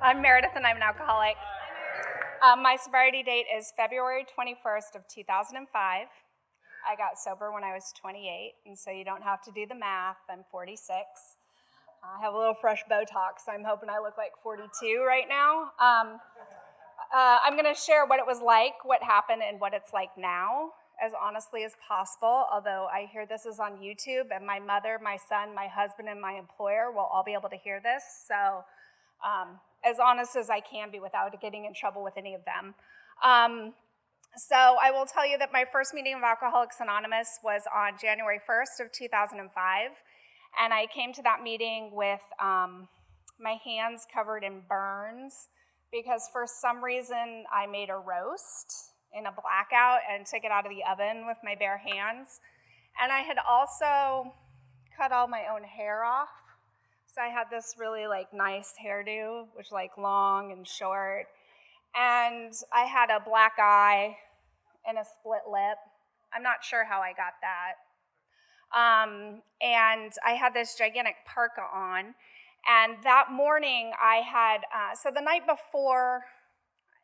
I'm Mirrideth, and I'm an alcoholic. My sobriety date is February 21st of 2005. I got sober when I was 28, and so you don't have to do the math. I'm 46. I have a little fresh Botox, so I'm hoping I look like 42 right now. I'm going to share what it was like, what happened, and what it's like now, as honestly as possible, although I hear this is on YouTube, and my mother, my son, my husband, and my employer will all be able to hear this, so as honest as I can be without getting in trouble with any of them. So I will tell you that my first meeting of Alcoholics Anonymous was on January 1st of 2005, and I came to that meeting with my hands covered in burns because for some reason I made a roast in a blackout and took it out of the oven with my bare hands. And I had also cut all my own hair off. So I had this really nice hairdo, which long and short. And I had a black eye and a split lip. I'm not sure how I got that. And I had this gigantic parka on. And that morning I had, so the night before,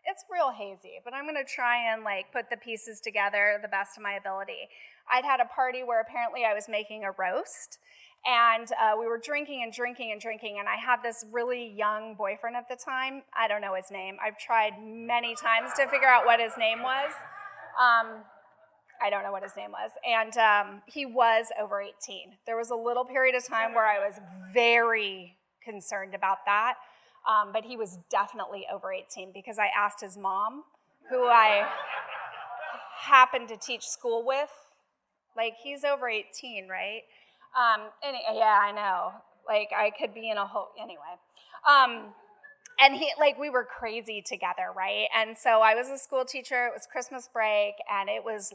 it's real hazy, but I'm going to try and put the pieces together the best of my ability. I'd had a party where apparently I was making a roast, and we were drinking and drinking and drinking, and I had this really young boyfriend at the time. I don't know his name. I've tried many times to figure out what his name was. I don't know what his name was, and he was over 18. There was a little period of time where I was very concerned about that. But he was definitely over 18 because I asked his mom, who I happened to teach school with, he's over 18, right? Yeah, I know. I could be in a whole, anyway. And he, we were crazy together, right? And so I was a school teacher. It was Christmas break, and it was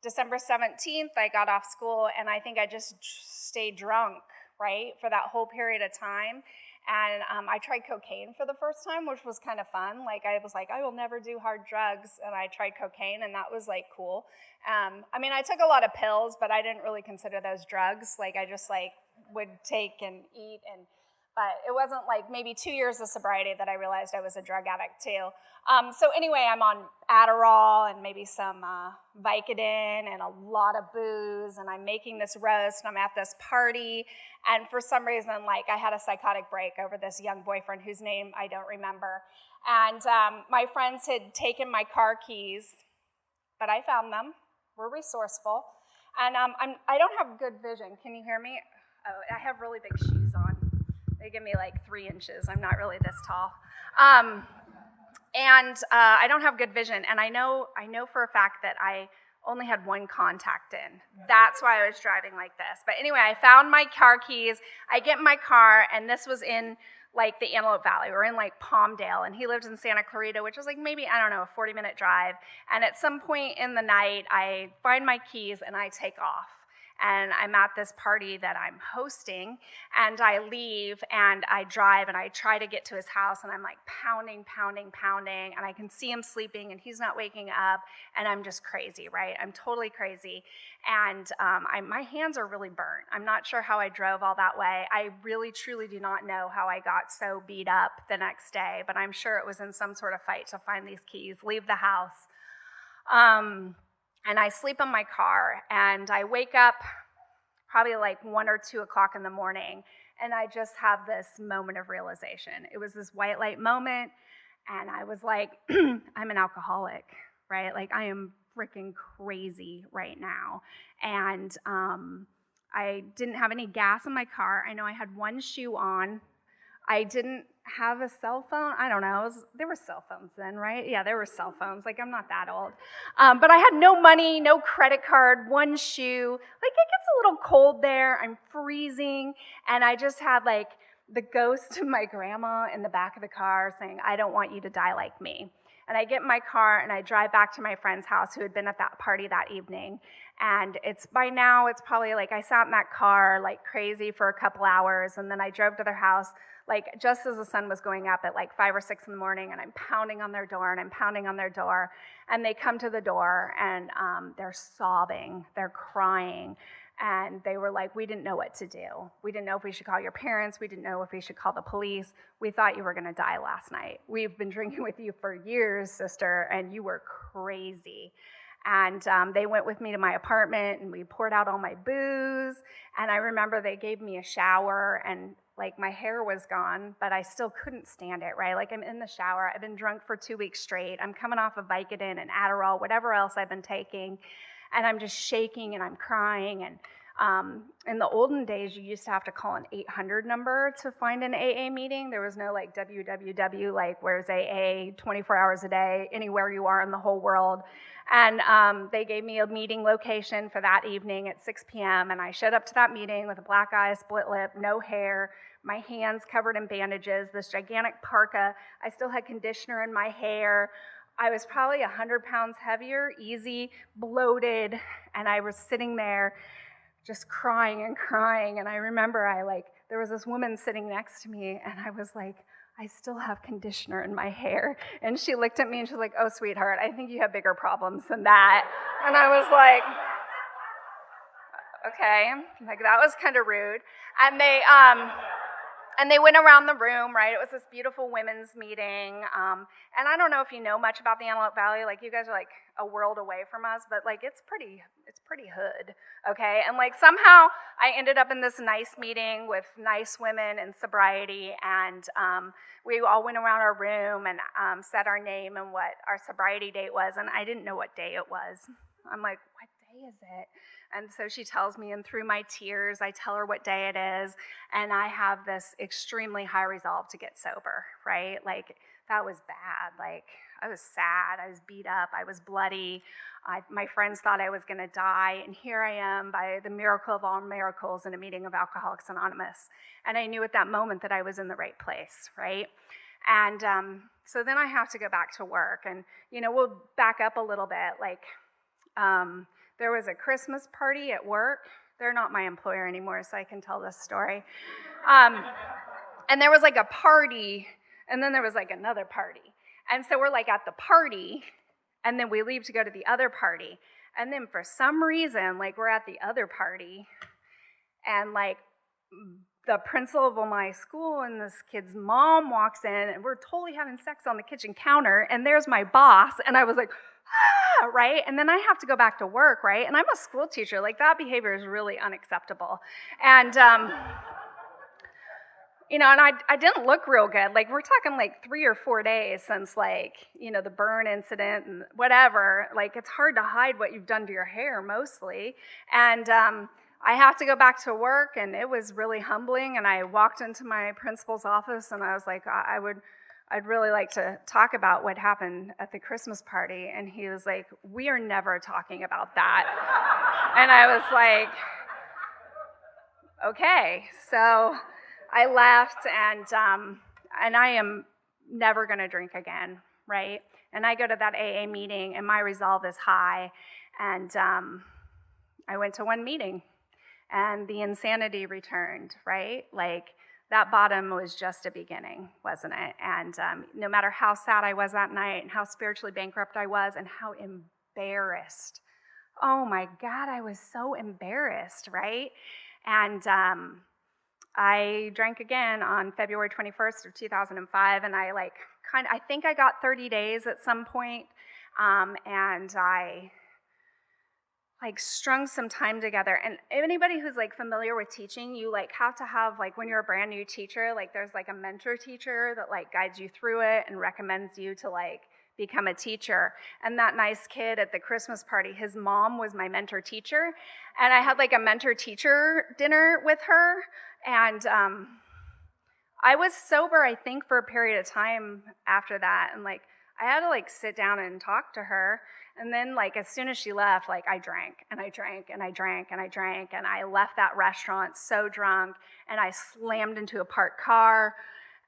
December 17th, I got off school, and I think I just stayed drunk, right, for that whole period of time. And I tried cocaine for the first time, which was kind of fun. I was I will never do hard drugs, and I tried cocaine, and that was cool. I took a lot of pills, but I didn't really consider those drugs. I just would take and eat, but it wasn't maybe 2 years of sobriety that I realized I was a drug addict too. So anyway, I'm on Adderall and maybe some Vicodin and a lot of booze, and I'm making this roast, and I'm at this party, and for some reason, I had a psychotic break over this young boyfriend whose name I don't remember. And my friends had taken my car keys, but I found them. We're resourceful. And I don't have good vision. Can you hear me? Oh, I have really big shoes on. They give me 3 inches. I'm not really this tall. And I don't have good vision. And I know for a fact that I only had one contact in. That's why I was driving like this. But anyway, I found my car keys. I get in my car, and this was in the Antelope Valley. We're in Palmdale, and he lived in Santa Clarita, which was maybe, I don't know, a 40-minute drive. And at some point in the night, I find my keys, and I take off. And I'm at this party that I'm hosting, and I leave, and I drive, and I try to get to his house, and I'm pounding, and I can see him sleeping, and he's not waking up, and I'm just crazy, right? I'm totally crazy, and my hands are really burnt. I'm not sure how I drove all that way. I really, truly do not know how I got so beat up the next day, but I'm sure it was in some sort of fight to find these keys, leave the house. And I sleep in my car, and I wake up probably 1 or 2 o'clock in the morning, and I just have this moment of realization. It was this white light moment, and I was I'm an alcoholic, right? I am freaking crazy right now. And I didn't have any gas in my car. I know I had one shoe on. I didn't have a cell phone. I don't know. There were cell phones then, right? Yeah, there were cell phones. I'm not that old. But I had no money, no credit card, one shoe. It gets a little cold there. I'm freezing. And I just had the ghost of my grandma in the back of the car saying, I don't want you to die like me. And I get in my car, and I drive back to my friend's house who had been at that party that evening. And by now, it's probably I sat in that car crazy for a couple hours, and then I drove to their house just as the sun was going up at 5 or 6 in the morning, and I'm pounding on their door, and they come to the door, and they're sobbing, they're crying, And they were like, we didn't know what to do. We didn't know if we should call your parents. We didn't know if we should call the police. We thought you were going to die last night. We've been drinking with you for years, sister, and you were crazy. And they went with me to my apartment, and we poured out all my booze. And I remember they gave me a shower, and like my hair was gone, but I still couldn't stand it, right? Like I'm in the shower. I've been drunk for 2 weeks straight. I'm coming off of Vicodin and Adderall, whatever else I've been taking. And I'm just shaking and I'm crying. And in the olden days, you used to have to call an 800 number to find an AA meeting. There was no like www, like where's AA, 24 hours a day, anywhere you are in the whole world. And they gave me a meeting location for that evening at 6 p.m. And I showed up to that meeting with a black eye, split lip, no hair, my hands covered in bandages, this gigantic parka. I still had conditioner in my hair. I was probably 100 pounds heavier, easy, bloated, and I was sitting there just crying and crying. And I remember there was this woman sitting next to me, and I was like, I still have conditioner in my hair. And she looked at me and she was like, oh, sweetheart, I think you have bigger problems than that. And I was like, okay, like that was kind of rude. And they went around the room, right? It was this beautiful women's meeting. And I don't know if you know much about the Antelope Valley. Like, you guys are like a world away from us, but like it's pretty hood, okay? And like somehow I ended up in this nice meeting with nice women in sobriety, and we all went around our room and said our name and what our sobriety date was, and I didn't know what day it was. I'm like, what day is it? And so she tells me, and through my tears, I tell her what day it is, and I have this extremely high resolve to get sober, right? Like, that was bad. Like, I was sad, I was beat up, I was bloody. My friends thought I was gonna die, and here I am, by the miracle of all miracles, in a meeting of Alcoholics Anonymous. And I knew at that moment that I was in the right place, right? And so then I have to go back to work, and we'll back up a little bit. Like, there was a Christmas party at work. They're not my employer anymore, so I can tell this story. And there was like a party, and then there was like another party. And so we're like at the party, and then we leave to go to the other party. And then for some reason, like we're at the other party, and like the principal of my school and this kid's mom walks in, and we're totally having sex on the kitchen counter, and there's my boss, and I was like, right? And then I have to go back to work, right? And I'm a school teacher. Like, that behavior is really unacceptable. And, and I didn't look real good. Like, we're talking like 3 or 4 days since, like, the burn incident and whatever. Like, it's hard to hide what you've done to your hair mostly. And I have to go back to work, and it was really humbling. And I walked into my principal's office, and I was like, I'd really like to talk about what happened at the Christmas party. And he was like, we are never talking about that. And I was like, okay. So I left, and I am never gonna drink again, right? And I go to that AA meeting, and my resolve is high. And I went to one meeting, and the insanity returned, right? Like, that bottom was just a beginning, wasn't it? And no matter how sad I was that night, and how spiritually bankrupt I was, and how embarrassed, oh my God, I was so embarrassed, right? And I drank again on February 21st of 2005, and I think I got 30 days at some point, and I strung some time together. And anybody who's familiar with teaching, you have to have, when you're a brand new teacher, there's a mentor teacher that guides you through it and recommends you to become a teacher. And that nice kid at the Christmas party, his mom was my mentor teacher, and I had a mentor teacher dinner with her. And I was sober, I think, for a period of time after that, and I had to sit down and talk to her. And then, as soon as she left, I drank, and I drank, and I drank, and I drank, and I left that restaurant so drunk, and I slammed into a parked car,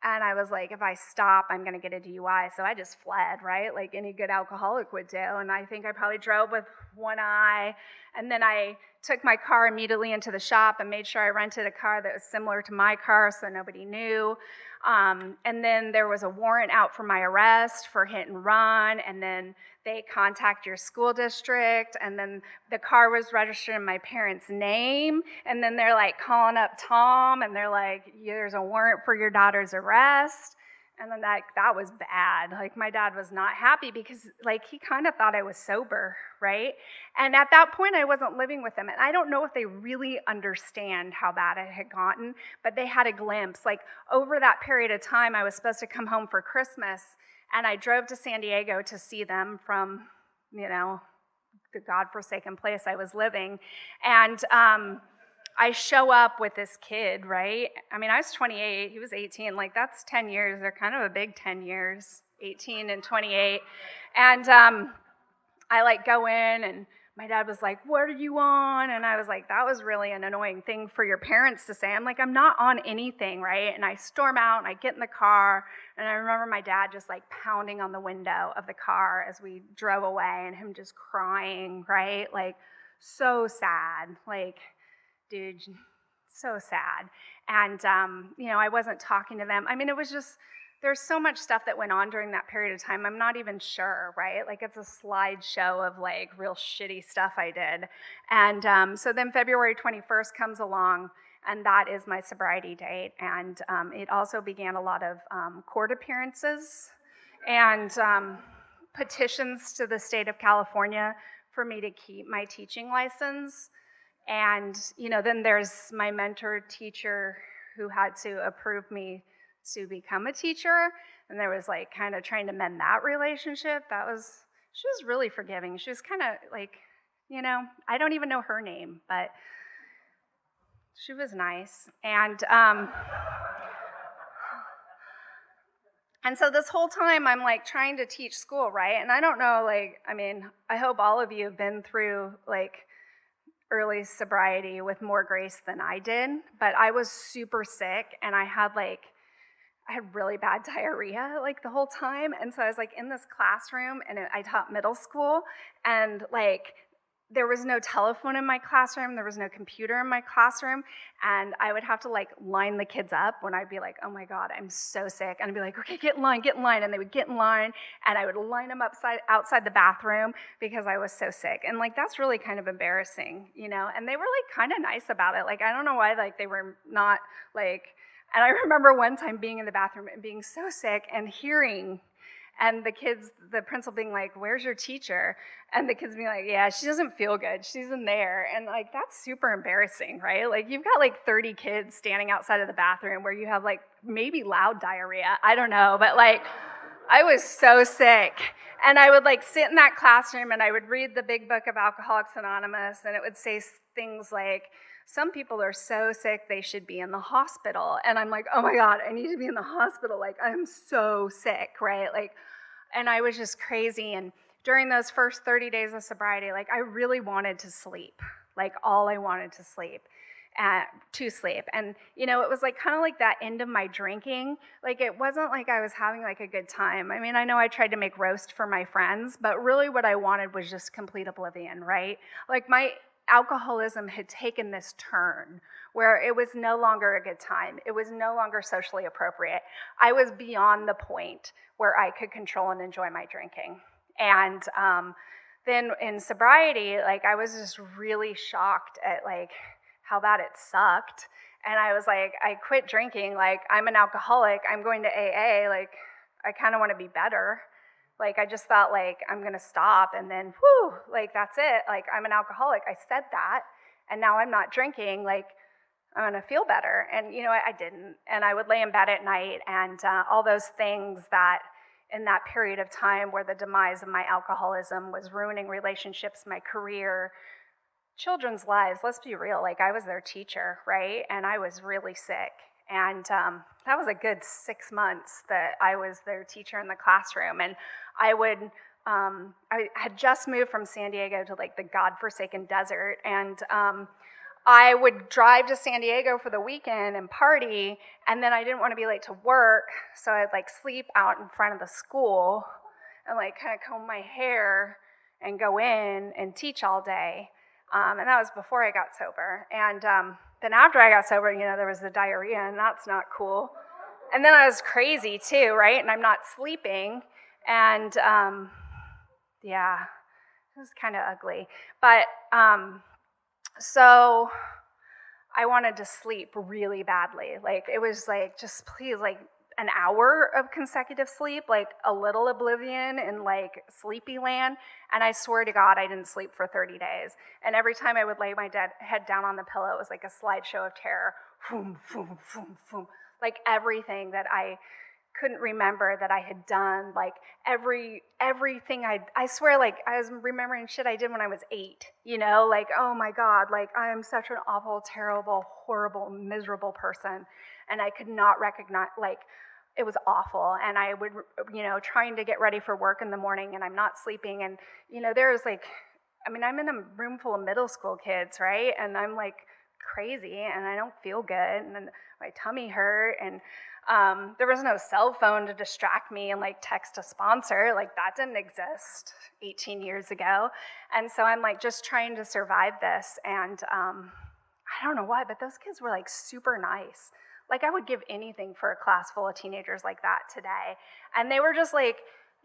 and I was like, if I stop, I'm gonna get a DUI, so I just fled, right, like any good alcoholic would do. And I think I probably drove with one eye, and then I took my car immediately into the shop and made sure I rented a car that was similar to my car so nobody knew. And then there was a warrant out for my arrest for hit and run, and then they contact your school district, and then the car was registered in my parents' name, and then they're like calling up Tom, and they're like, there's a warrant for your daughter's arrest. And then that was bad. Like, my dad was not happy because, like, he kind of thought I was sober, right? And at that point, I wasn't living with them. And I don't know if they really understand how bad it had gotten, but they had a glimpse. Like, over that period of time, I was supposed to come home for Christmas, and I drove to San Diego to see them from, the godforsaken place I was living. And I show up with this kid, right? I mean, I was 28, he was 18. Like, that's 10 years. They're kind of a big 10 years, 18 and 28. And I, like, go in, and my dad was like, what are you on? And I was like, that was really an annoying thing for your parents to say. I'm like, I'm not on anything, right? And I storm out, and I get in the car, and I remember my dad just, like, pounding on the window of the car as we drove away, and him just crying, right? Like, so sad, like, dude, so sad. And, I wasn't talking to them. I mean, it was just, there's so much stuff that went on during that period of time. I'm not even sure, right? Like, it's a slideshow of, like, real shitty stuff I did. And so then February 21st comes along, and that is my sobriety date. And it also began a lot of court appearances and petitions to the state of California for me to keep my teaching license. And, then there's my mentor teacher who had to approve me to become a teacher. And there was, like, kind of trying to mend that relationship. She was really forgiving. She was kind of like, I don't even know her name, but she was nice. And so this whole time I'm, like, trying to teach school, right? And I don't know, I hope all of you have been through, like, early sobriety with more grace than I did, but I was super sick, and I had really bad diarrhea, like, the whole time. And so I was, like, in this classroom, and I taught middle school, and, like, there was no telephone in my classroom, there was no computer in my classroom, and I would have to, like, line the kids up when I'd be like, oh my God, I'm so sick. And I'd be like, okay, get in line, and they would get in line, and I would line them up outside the bathroom because I was so sick. And, like, that's really kind of embarrassing, and they were, like, kind of nice about it. Like, I don't know why, like, they were not, like, and I remember one time being in the bathroom and being so sick and hearing, and the principal being like, where's your teacher? And the kids being like, yeah, she doesn't feel good. She's in there. And, like, that's super embarrassing, right? Like, you've got, like, 30 kids standing outside of the bathroom where you have, like, maybe loud diarrhea. I don't know. But, like, I was so sick. And I would, like, sit in that classroom, and I would read the big book of Alcoholics Anonymous, and it would say things like, some people are so sick they should be in the hospital. And I'm like, oh my God, I need to be in the hospital. Like, I'm so sick, right? Like, and I was just crazy. And during those first 30 days of sobriety, like, I really wanted to sleep. Like, all I wanted to sleep. And it was, like, kind of like that end of my drinking. Like, it wasn't like I was having, like, a good time. I mean, I know I tried to make roast for my friends, but really what I wanted was just complete oblivion, right? Like, my alcoholism had taken this turn where it was no longer a good time. It was no longer socially appropriate. I was beyond the point where I could control and enjoy my drinking. And then in sobriety, like, I was just really shocked at, like, how bad it sucked. And I was like, I quit drinking. Like, I'm an alcoholic. I'm going to AA. Like, I kind of want to be better. Like, I just thought, like, I'm going to stop, and then, whew, like, that's it. Like, I'm an alcoholic. I said that, and now I'm not drinking. Like, I'm going to feel better. And, I didn't. And I would lay in bed at night, and all those things that in that period of time where the demise of my alcoholism was ruining relationships, my career, children's lives. Let's be real. Like, I was their teacher, right? And I was really sick. And that was a good 6 months that I was their teacher in the classroom. And I had just moved from San Diego to, like, the godforsaken desert. And I would drive to San Diego for the weekend and party. And then I didn't want to be late to work. So I'd, like, sleep out in front of the school and, like, kind of comb my hair and go in and teach all day. And that was before I got sober. And then after I got sober, there was the diarrhea, and that's not cool. And then I was crazy too, right? And I'm not sleeping. And yeah, it was kind of ugly. But so I wanted to sleep really badly. Like, it was like, just please, like, an hour of consecutive sleep, like a little oblivion in like sleepy land. And I swear to God, I didn't sleep for 30 days. And every time I would lay my head down on the pillow, it was like a slideshow of terror. Boom, boom, boom, boom. Like everything that I couldn't remember that I had done, like everything I swear, like I was remembering shit I did when I was 8, like, oh my God, like I am such an awful, terrible, horrible, miserable person. And I could not recognize, like, it was awful. And I would, trying to get ready for work in the morning, and I'm not sleeping. And, there's like, I'm in a room full of middle school kids, right? And I'm like crazy, and I don't feel good, and then my tummy hurt, and there was no cell phone to distract me and like text a sponsor. Like, that didn't exist 18 years ago. And so I'm like just trying to survive this. And I don't know why, but those kids were like super nice. Like, I would give anything for a class full of teenagers like that today. And they were just like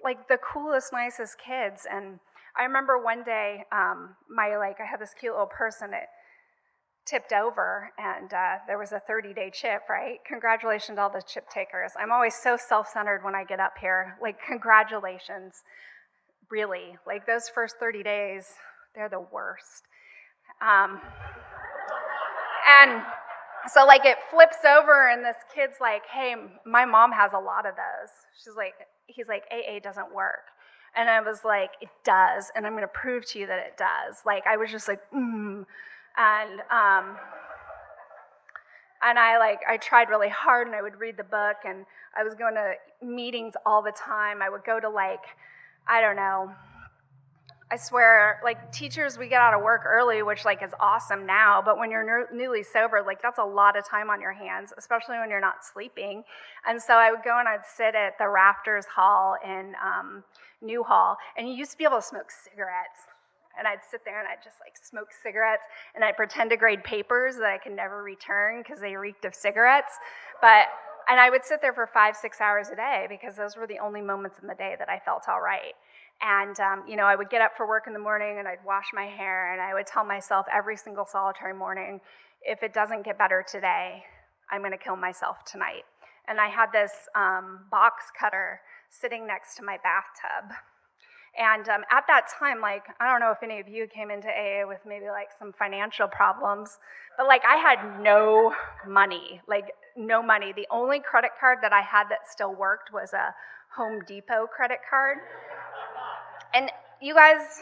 the coolest, nicest kids. And I remember one day, I had this cute little purse, and it tipped over, and there was a 30-day chip, right? Congratulations to all the chip takers. I'm always so self-centered when I get up here. Like, congratulations, really. Like, those first 30 days, they're the worst. And so, like, it flips over, and this kid's like, hey, my mom has a lot of those. He's like, AA doesn't work. And I was like, it does, and I'm going to prove to you that it does. Like, I was just like, And I tried really hard, and I would read the book, and I was going to meetings all the time. I would go to I swear, like, teachers, we get out of work early, which like is awesome now, but when you're newly sober, like, that's a lot of time on your hands, especially when you're not sleeping. And so I would go and I'd sit at the Rafters Hall in New Hall, and you used to be able to smoke cigarettes. And I'd sit there and I'd just like smoke cigarettes, and I'd pretend to grade papers that I could never return because they reeked of cigarettes. And I would sit there for 5-6 hours a day, because those were the only moments in the day that I felt all right. And, I would get up for work in the morning, and I'd wash my hair, and I would tell myself every single solitary morning, if it doesn't get better today, I'm going to kill myself tonight. And I had this box cutter sitting next to my bathtub. And at that time, like, I don't know if any of you came into AA with maybe like some financial problems, but like, I had no money, like no money. The only credit card that I had that still worked was a Home Depot credit card. And you guys,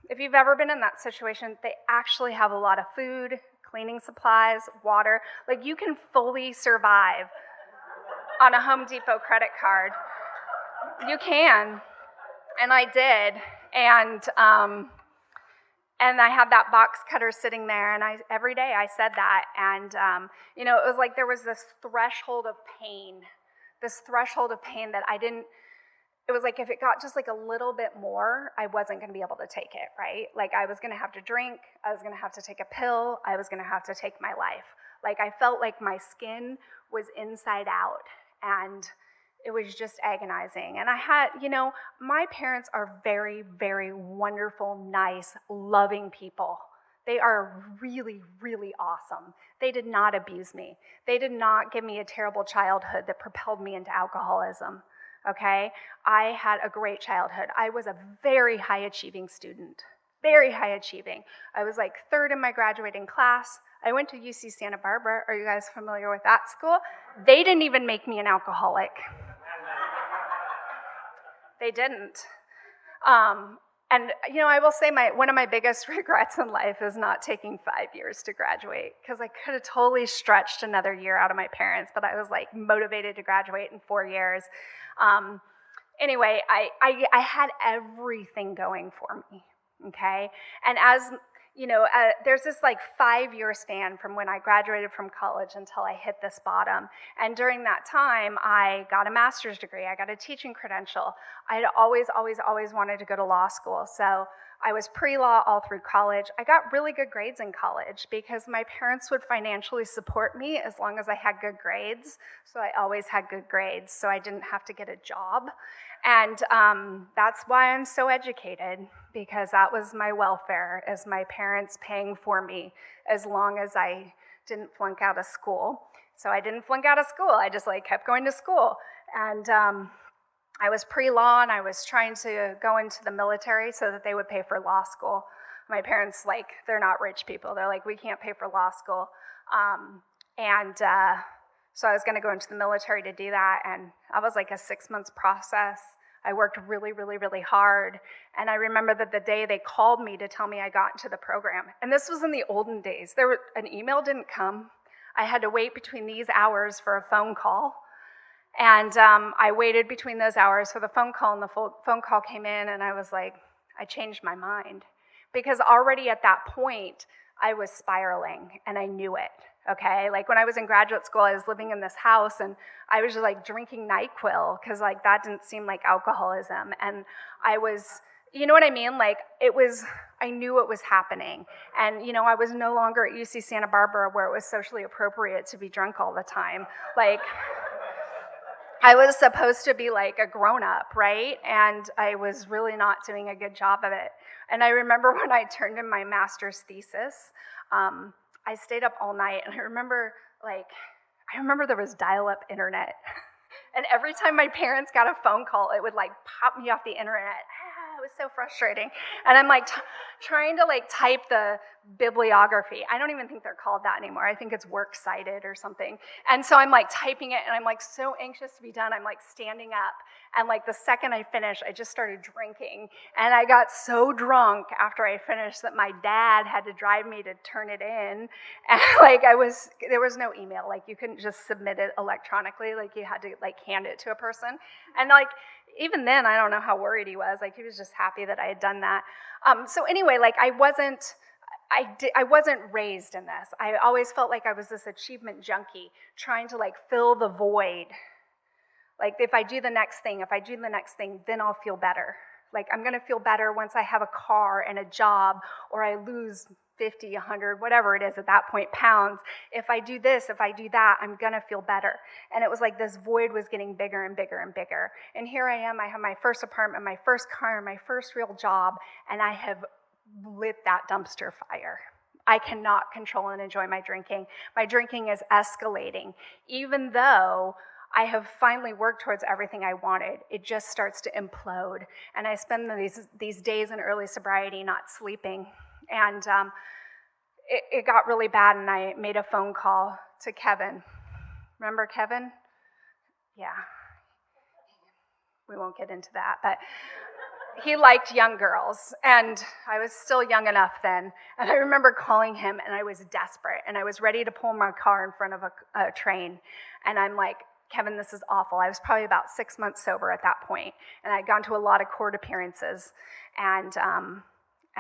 if you've ever been in that situation, they actually have a lot of food, cleaning supplies, water. Like, you can fully survive on a Home Depot credit card. You can. And I did, and I had that box cutter sitting there, and every day I said that, and it was like there was this threshold of pain that I didn't. It was like if it got just like a little bit more, I wasn't going to be able to take it, right? Like, I was going to have to drink, I was going to have to take a pill, I was going to have to take my life. Like, I felt like my skin was inside out, and it was just agonizing. And I had, my parents are very, very wonderful, nice, loving people. They are really, really awesome. They did not abuse me. They did not give me a terrible childhood that propelled me into alcoholism, okay? I had a great childhood. I was a very high-achieving student, very high-achieving. I was like 3rd in my graduating class. I went to UC Santa Barbara. Are you guys familiar with that school? They didn't even make me an alcoholic. They didn't. And I will say one of my biggest regrets in life is not taking 5 years to graduate, because I could have totally stretched another year out of my parents, but I was like motivated to graduate in 4 years. Anyway, I had everything going for me, okay? And as there's this like 5-year span from when I graduated from college until I hit this bottom. And during that time, I got a master's degree. I got a teaching credential. I had always wanted to go to law school. So I was pre-law all through college. I got really good grades in college because my parents would financially support me as long as I had good grades. So I always had good grades, so I didn't have to get a job. And that's why I'm so educated, because that was my welfare, as my parents paying for me as long as I didn't flunk out of school. So I didn't flunk out of school. I just kept going to school. And I was pre-law, and I was trying to go into the military so that they would pay for law school. My parents, they're not rich people. They're like, we can't pay for law school. So I was going to go into the military to do that, and that was like a 6-month process. I worked really, really, really hard, and I remember that the day they called me to tell me I got into the program, and this was in the olden days. An email didn't come. I had to wait between these hours for a phone call, and I waited between those hours for the phone call, and the phone call came in, and I was like, I changed my mind, because already at that point, I was spiraling, and I knew it. Okay, when I was in graduate school, I was living in this house, and I was just drinking NyQuil, because that didn't seem like alcoholism, and I was, you know what I mean? I knew it was happening, and I was no longer at UC Santa Barbara where it was socially appropriate to be drunk all the time. I was supposed to be a grown-up, right? And I was really not doing a good job of it. And I remember when I turned in my master's thesis, I stayed up all night, and I remember there was dial-up internet. And every time my parents got a phone call, it would pop me off the internet. It was so frustrating. And I'm trying to type the bibliography. I don't even think they're called that anymore. I think it's works cited or something. And so I'm typing it, and I'm so anxious to be done. I'm standing up, and the second I finished, I just started drinking. And I got so drunk after I finished that my dad had to drive me to turn it in. And there was no email. You couldn't just submit it electronically. You had to hand it to a person. And even then, I don't know how worried he was. He was just happy that I had done that. So anyway, I wasn't raised in this. I always felt like I was this achievement junkie trying to fill the void. If I do the next thing, then I'll feel better. I'm gonna feel better once I have a car and a job, or I lose 50, 100, whatever it is at that point, pounds. If I do this, if I do that, I'm gonna feel better. And it was this void was getting bigger and bigger and bigger. And here I am, I have my first apartment, my first car, my first real job, and I have lit that dumpster fire. I cannot control and enjoy my drinking. My drinking is escalating. Even though I have finally worked towards everything I wanted, it just starts to implode. And I spend these days in early sobriety not sleeping. And it got really bad, and I made a phone call to Kevin. Remember Kevin? Yeah. We won't get into that, but he liked young girls, and I was still young enough then. And I remember calling him, and I was desperate, and I was ready to pull my car in front of a train. And I'm like, Kevin, this is awful. I was probably about 6 months sober at that point, and I'd gone to a lot of court appearances, and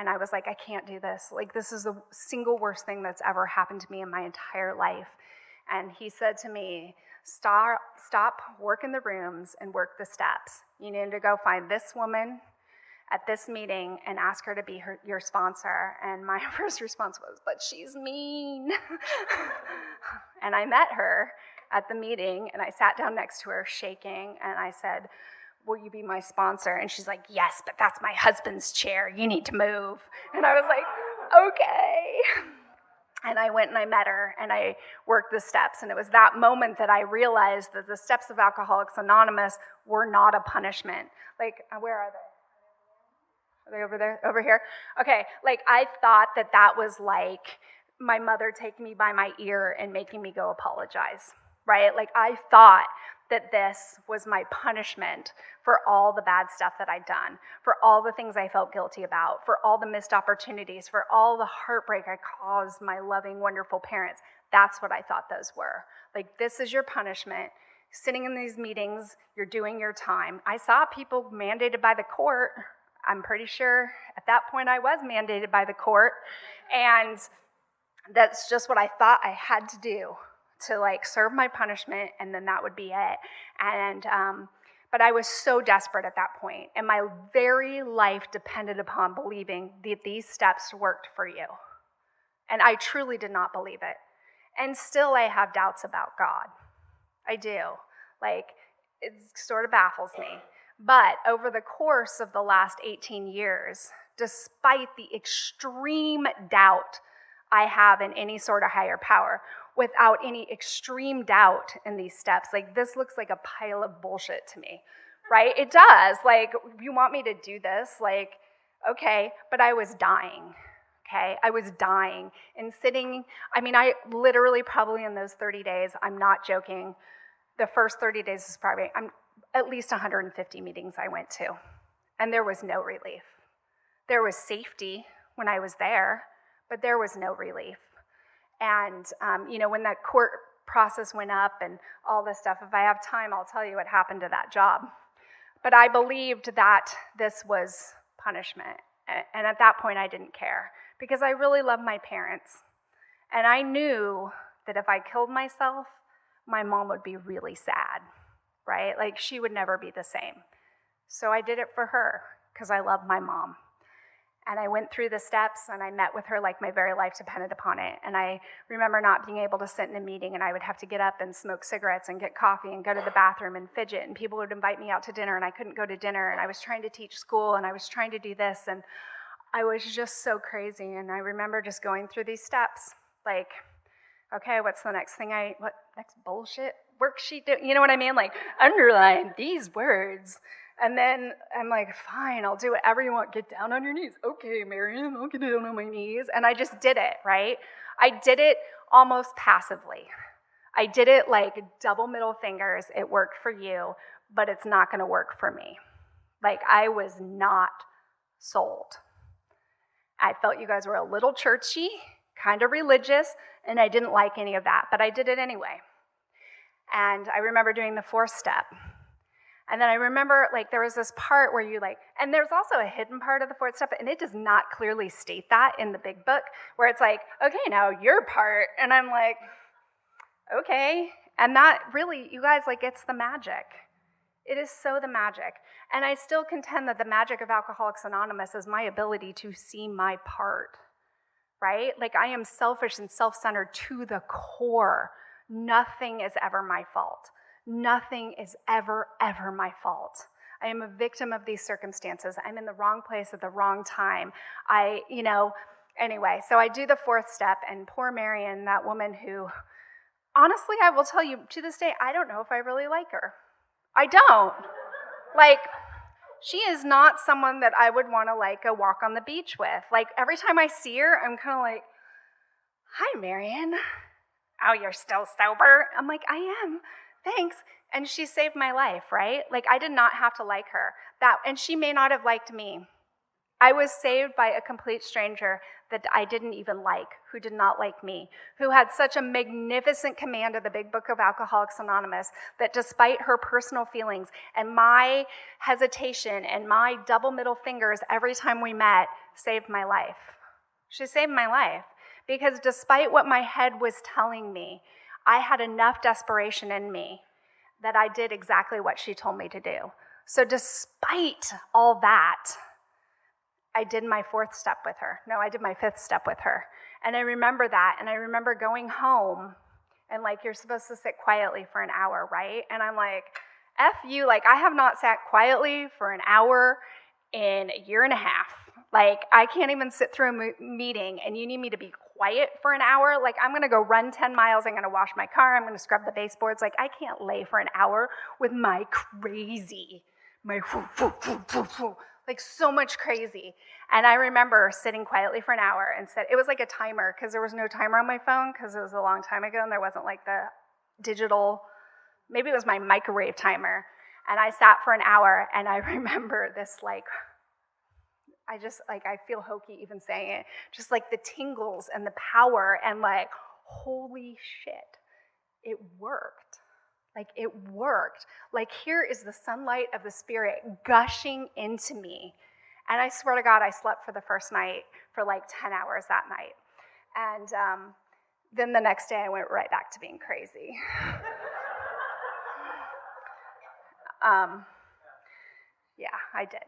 I was like, I can't do this. This is the single worst thing that's ever happened to me in my entire life. And he said to me, stop working the rooms and work the steps. You need to go find this woman at this meeting and ask her to be your sponsor. And my first response was, but she's mean. And I met her at the meeting, and I sat down next to her shaking, and I said, will you be my sponsor? And she's like, yes, but that's my husband's chair. You need to move. And I was like, okay. And I went and I met her, and I worked the steps. And it was that moment that I realized that the steps of Alcoholics Anonymous were not a punishment. Where are they? Are they over there? Over here? Okay, I thought that was my mother taking me by my ear and making me go apologize, right? I thought that this was my punishment for all the bad stuff that I'd done, for all the things I felt guilty about, for all the missed opportunities, for all the heartbreak I caused my loving, wonderful parents. That's what I thought those were. This is your punishment. Sitting in these meetings, you're doing your time. I saw people mandated by the court. I'm pretty sure at that point I was mandated by the court, and that's just what I thought I had to do to like serve my punishment, and then that would be it. And but I was so desperate at that point, and my very life depended upon believing that these steps worked for you. And I truly did not believe it. And still I have doubts about God. I do. Like, it sort of baffles me. But over the course of the last 18 years, despite the extreme doubt I have in any sort of higher power, without any extreme doubt in these steps, like this looks like a pile of bullshit to me, right? It does. Like, you want me to do this? Like, okay, but I was dying. Okay, I was dying and sitting, I literally probably in those 30 days, I'm not joking, the first 30 days is probably, at least 150 meetings I went to, and there was no relief. There was safety when I was there, but there was no relief. And, when that court process went up and all this stuff, if I have time, I'll tell you what happened to that job. But I believed that this was punishment, and at that point I didn't care, because I really loved my parents. And I knew that if I killed myself, my mom would be really sad, right? Like, she would never be the same. So I did it for her, because I love my mom. And I went through the steps, and I met with her like my very life depended upon it. And I remember not being able to sit in a meeting, and I would have to get up and smoke cigarettes and get coffee and go to the bathroom and fidget, and people would invite me out to dinner, and I couldn't go to dinner, and I was trying to teach school, and I was trying to do this, and I was just so crazy. And I remember just going through these steps, like, okay, what's the next thing what next bullshit worksheet do? You know what I mean? Like, underline these words. And then I'm like, fine, I'll do whatever you want. Get down on your knees. Okay, Marion, I'll get down on my knees. And I just did it, right? I did it almost passively. I did it like double middle fingers. It worked for you, but it's not going to work for me. Like, I was not sold. I felt you guys were a little churchy, kind of religious, and I didn't like any of that, but I did it anyway. And I remember doing the 4th step. And then I remember, like, there was this part where you, like, and there's also a hidden part of the 4th step, and it does not clearly state that in the big book, where it's like, okay, now your part. And I'm like, okay. And that really, you guys, like, it's the magic. It is so the magic. And I still contend that the magic of Alcoholics Anonymous is my ability to see my part, right? Like, I am selfish and self-centered to the core. Nothing is ever my fault. Nothing is ever my fault. I am a victim of these circumstances. I'm in the wrong place at the wrong time. Anyway, so I do the 4th step, and poor Marion, that woman who, honestly, I will tell you, to this day, I don't know if I really like her. I don't. Like, she is not someone that I would want to, like, go walk on the beach with. Like, every time I see her, I'm kind of like, hi, Marion. Oh, you're still sober? I'm like, I am. Thanks. And she saved my life, right? Like, I did not have to like her. And she may not have liked me. I was saved by a complete stranger that I didn't even like, who did not like me, who had such a magnificent command of the big book of Alcoholics Anonymous that despite her personal feelings and my hesitation and my double middle fingers every time we met, saved my life. She saved my life because despite what my head was telling me, I had enough desperation in me that I did exactly what she told me to do. So despite all that, I did my 4th step with her. No, I did my 5th step with her. And I remember that, and I remember going home, and like, you're supposed to sit quietly for an hour, right? And I'm like, F you, like, I have not sat quietly for an hour in a year and a half. Like, I can't even sit through a meeting, and you need me to be quiet for an hour? Like, I'm gonna go run 10 miles, I'm gonna wash my car, I'm gonna scrub the baseboards. Like, I can't lay for an hour with my crazy, like so much crazy. And I remember sitting quietly for an hour and said, it was like a timer, because there was no timer on my phone, because it was a long time ago, and there wasn't like the digital, maybe it was my microwave timer. And I sat for an hour, and I remember this, like, I feel hokey even saying it, just like the tingles and the power, and like, holy shit, it worked. Like, it worked. Like, here is the sunlight of the Spirit gushing into me. And I swear to God, I slept for the first night for like 10 hours that night. And then the next day I went right back to being crazy. Yeah, I did.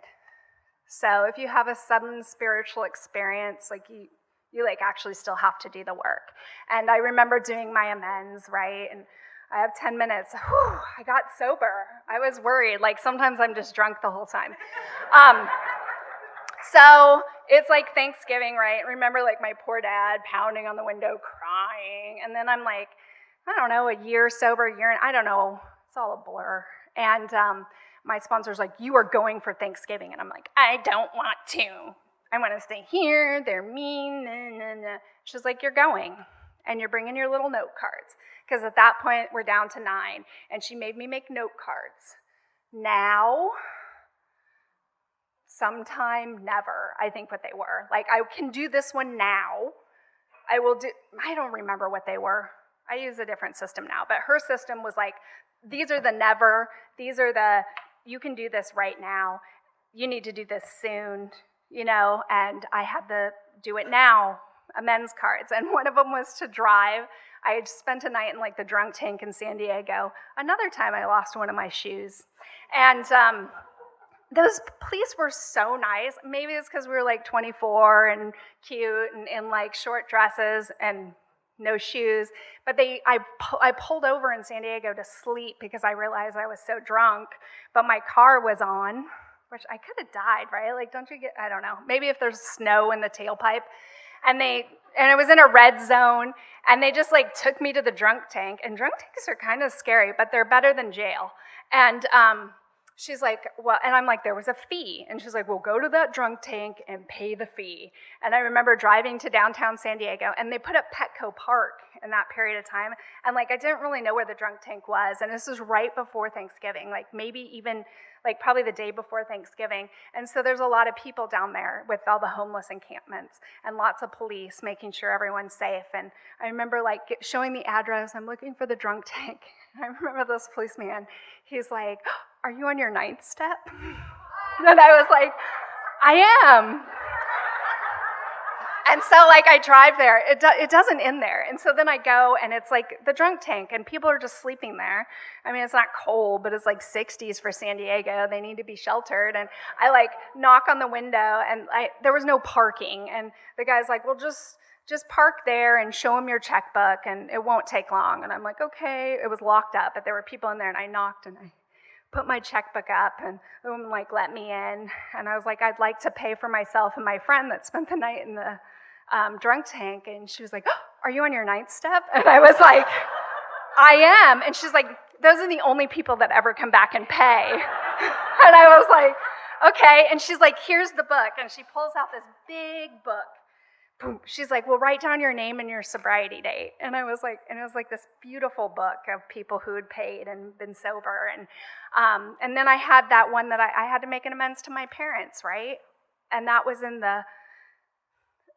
So if you have a sudden spiritual experience, like you like actually still have to do the work. And I remember doing my amends, right? And I have 10 minutes. Whew, I got sober. I was worried. Like sometimes I'm just drunk the whole time. So it's like Thanksgiving, right? Remember like my poor dad pounding on the window, crying. And then I'm like, I don't know, a year sober, I don't know. It's all a blur. And my sponsor's like, you are going for Thanksgiving. And I'm like, I don't want to. I want to stay here. They're mean. Nah, nah, nah. She's like, you're going. And you're bringing your little note cards. Because at that point, we're down to 9. And she made me make note cards. Now, sometime, never, I think what they were. Like, I can do this one now. I don't remember what they were. I use a different system now. But her system was like, these are the never. These are the, you can do this right now. You need to do this soon, you know. And I had the do it now amends cards. And one of them was to drive. I had spent a night in like the drunk tank in San Diego. Another time I lost one of my shoes. And those police were so nice. Maybe it's because we were like 24 and cute and in like short dresses and no shoes. But I pulled over in San Diego to sleep because I realized I was so drunk. But my car was on, which I could have died, right? Like, don't you get, I don't know. Maybe if there's snow in the tailpipe. And it was in a red zone, and they just like took me to the drunk tank. And drunk tanks are kind of scary, but they're better than jail. And she's like, well, and I'm like, there was a fee. And she's like, well, go to that drunk tank and pay the fee. And I remember driving to downtown San Diego, and they put up Petco Park in that period of time. And like, I didn't really know where the drunk tank was. And this was right before Thanksgiving, like maybe even like probably the day before Thanksgiving. And so there's a lot of people down there with all the homeless encampments and lots of police making sure everyone's safe. And I remember like showing the address, I'm looking for the drunk tank. I remember this policeman, he's like, are you on your 9th step? And I was like, I am. And so like I drive there, it doesn't end there. And so then I go and it's like the drunk tank and people are just sleeping there. I mean, it's not cold, but it's like 60s for San Diego. They need to be sheltered. And I like knock on the window and there was no parking. And the guy's like, well, just park there and show him your checkbook and it won't take long. And I'm like, okay. It was locked up, but there were people in there and I knocked and I put my checkbook up and the woman like let me in. And I was like, I'd like to pay for myself and my friend that spent the night in the drunk tank. And she was like, oh, are you on your 9th step? And I was like, I am. And she's like, those are the only people that ever come back and pay. And I was like, okay. And she's like, here's the book. And she pulls out this big book. Boom. She's like, well, write down your name and your sobriety date. And I was like, and it was like this beautiful book of people who had paid and been sober. And then I had that one that I had to make an amends to my parents, right? And that was in the,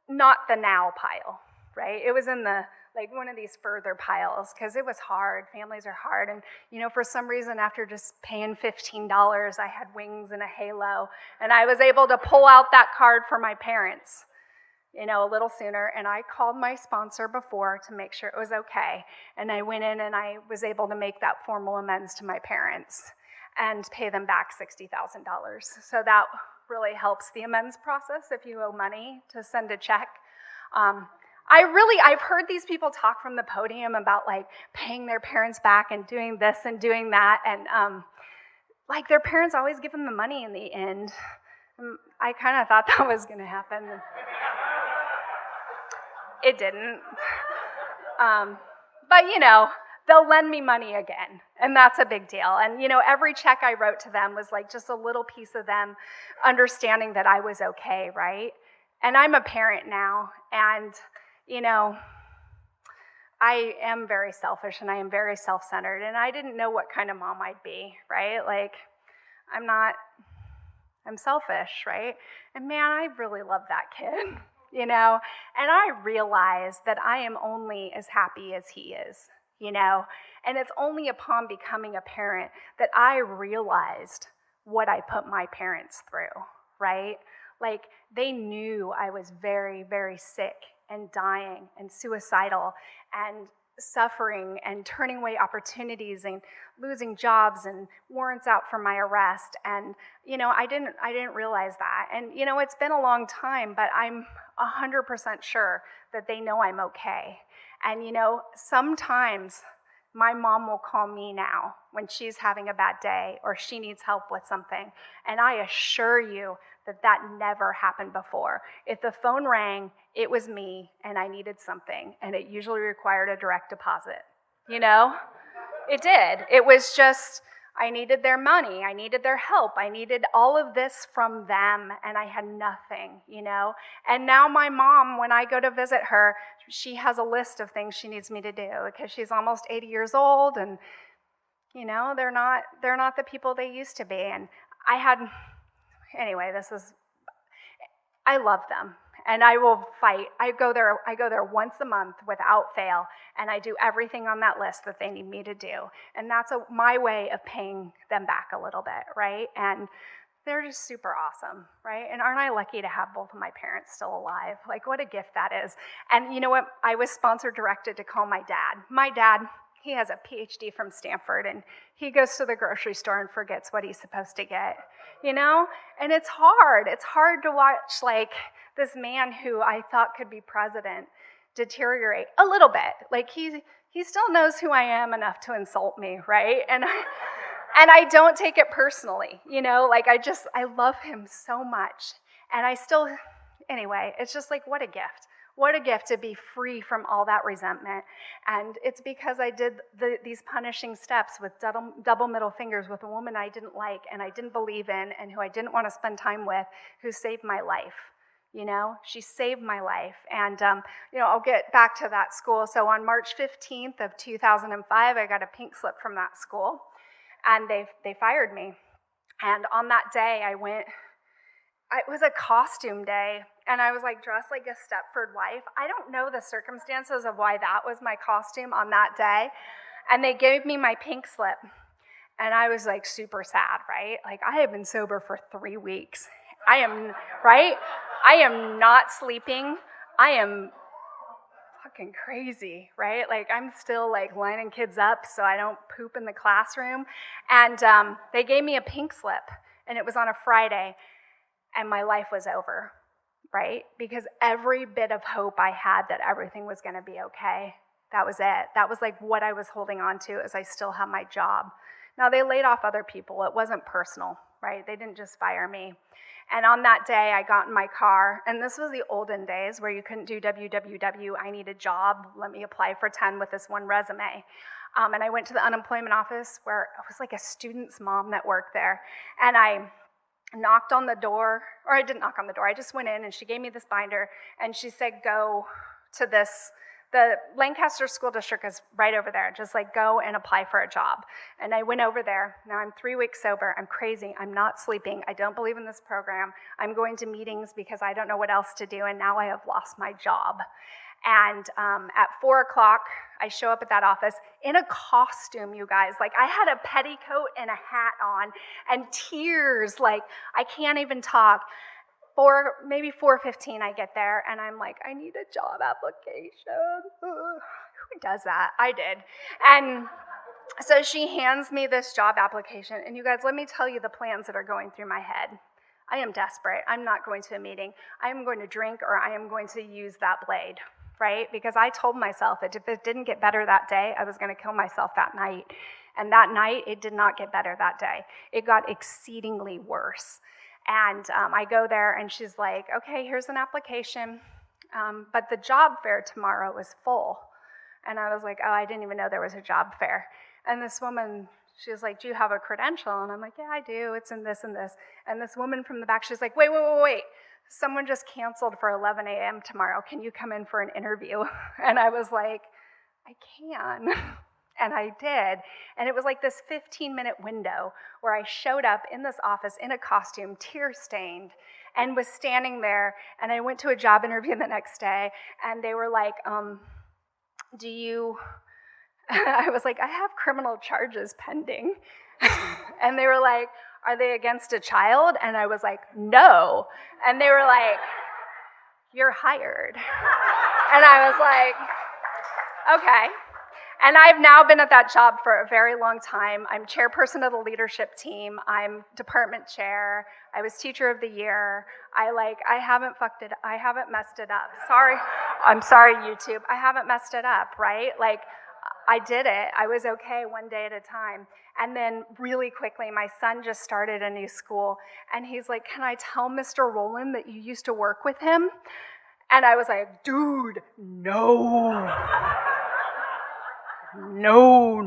not the now pile, right? It was in the, like one of these further piles because it was hard. Families are hard. And, you know, for some reason, after just paying $15, I had wings and a halo. And I was able to pull out that card for my parents, you know, a little sooner. And I called my sponsor before to make sure it was okay. And I went in and I was able to make that formal amends to my parents and pay them back $60,000. So that really helps the amends process if you owe money to send a check. I've heard these people talk from the podium about like paying their parents back and doing this and doing that. And like their parents always give them the money in the end. I kind of thought that was gonna happen. It didn't. But you know, they'll lend me money again, and that's a big deal. And you know, every check I wrote to them was like just a little piece of them understanding that I was okay, right? And I'm a parent now, and you know, I am very selfish and I am very self-centered, and I didn't know what kind of mom I'd be, right? Like, I'm selfish, right? And man, I really love that kid, you know? And I realize that I am only as happy as he is, you know? And it's only upon becoming a parent that I realized what I put my parents through, right? Like, they knew I was very, very sick and dying and suicidal and suffering and turning away opportunities and losing jobs and warrants out for my arrest. And, I didn't realize that. And, it's been a long time, but I'm 100% sure that they know I'm okay. And, sometimes my mom will call me now when she's having a bad day or she needs help with something. And I assure you that never happened before. If the phone rang, it was me and I needed something, and it usually required a direct deposit. It did. It was just, I needed their money, I needed their help, I needed all of this from them, and I had nothing, And now my mom, when I go to visit her, she has a list of things she needs me to do because she's almost 80 years old, and they're not the people they used to be. And I love them, and I will fight. I go there once a month without fail, and I do everything on that list that they need me to do. And that's my way of paying them back a little bit, right? And they're just super awesome, right? And aren't I lucky to have both of my parents still alive? Like, what a gift that is. And you know what? I was sponsor-directed to call my dad. My dad, he has a PhD from Stanford, and he goes to the grocery store and forgets what he's supposed to get, And it's hard. It's hard to watch, like, this man who I thought could be president deteriorate a little bit. Like, he still knows who I am enough to insult me, right? And I don't take it personally, Like, I love him so much. And it's just like, what a gift. What a gift to be free from all that resentment. And it's because I did these punishing steps with double middle fingers with a woman I didn't like and I didn't believe in and who I didn't want to spend time with, who saved my life. She saved my life. And, I'll get back to that school. So on March 15th of 2005, I got a pink slip from that school, and they fired me. And on that day, it was a costume day, and I was dressed like a Stepford wife. I don't know the circumstances of why that was my costume on that day. And they gave me my pink slip, and I was super sad, right? I have been sober for 3 weeks. I am not sleeping. I am fucking crazy, right? I'm still lining kids up so I don't poop in the classroom. And they gave me a pink slip, and it was on a Friday, and my life was over, right? Because every bit of hope I had that everything was going to be okay, that was it. That was what I was holding on to, is I still have my job. Now, they laid off other people. It wasn't personal, right? They didn't just fire me. And on that day, I got in my car, and this was the olden days where you couldn't do www, I need a job, let me apply for 10 with this one resume. And I went to the unemployment office where it was a student's mom that worked there. And I knocked on the door, or I didn't knock on the door, I just went in and she gave me this binder and she said, go to the Lancaster School District is right over there, just go and apply for a job. And I went over there. Now I'm 3 weeks sober, I'm crazy, I'm not sleeping, I don't believe in this program, I'm going to meetings because I don't know what else to do, and now I have lost my job. And at 4 o'clock, I show up at that office in a costume, you guys. I had a petticoat and a hat on and tears, I can't even talk. Maybe 4:15 I get there, and I'm I need a job application. Who does that? I did. And so she hands me this job application, and you guys, let me tell you the plans that are going through my head. I am desperate. I'm not going to a meeting. I am going to drink, or I am going to use that blade, right? Because I told myself that if it didn't get better that day, I was going to kill myself that night. And that night, it did not get better that day. It got exceedingly worse. And I go there, and she's like, okay, here's an application, but the job fair tomorrow is full. And I was like, oh, I didn't even know there was a job fair. And this woman, she was like, do you have a credential? And I'm like, yeah, I do. It's in this and this. And this woman from the back, she's like, wait. Someone just canceled for 11 a.m. tomorrow. Can you come in for an interview? And I was like, I can. And I did. And it was this 15-minute window where I showed up in this office in a costume, tear-stained, and was standing there. And I went to a job interview the next day, and they were like, do you... I was like, I have criminal charges pending. And they were like, are they against a child? And I was like, no. And they were like, you're hired. And I was like, okay. And I've now been at that job for a very long time. I'm chairperson of the leadership team. I'm department chair. I was teacher of the year. I haven't messed it up. Sorry. I'm sorry, YouTube. I haven't messed it up, right? Like, I did it. I was okay one day at a time. And then really quickly, my son just started a new school. And he's like, can I tell Mr. Rowland that you used to work with him? And I was like, dude, no. No.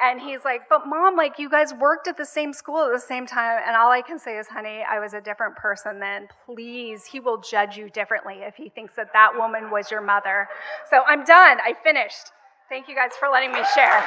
And he's like, but Mom, like, you guys worked at the same school at the same time. And all I can say is, honey, I was a different person then. Please, he will judge you differently if he thinks that that woman was your mother. So I'm done. I finished. Thank you guys for letting me share.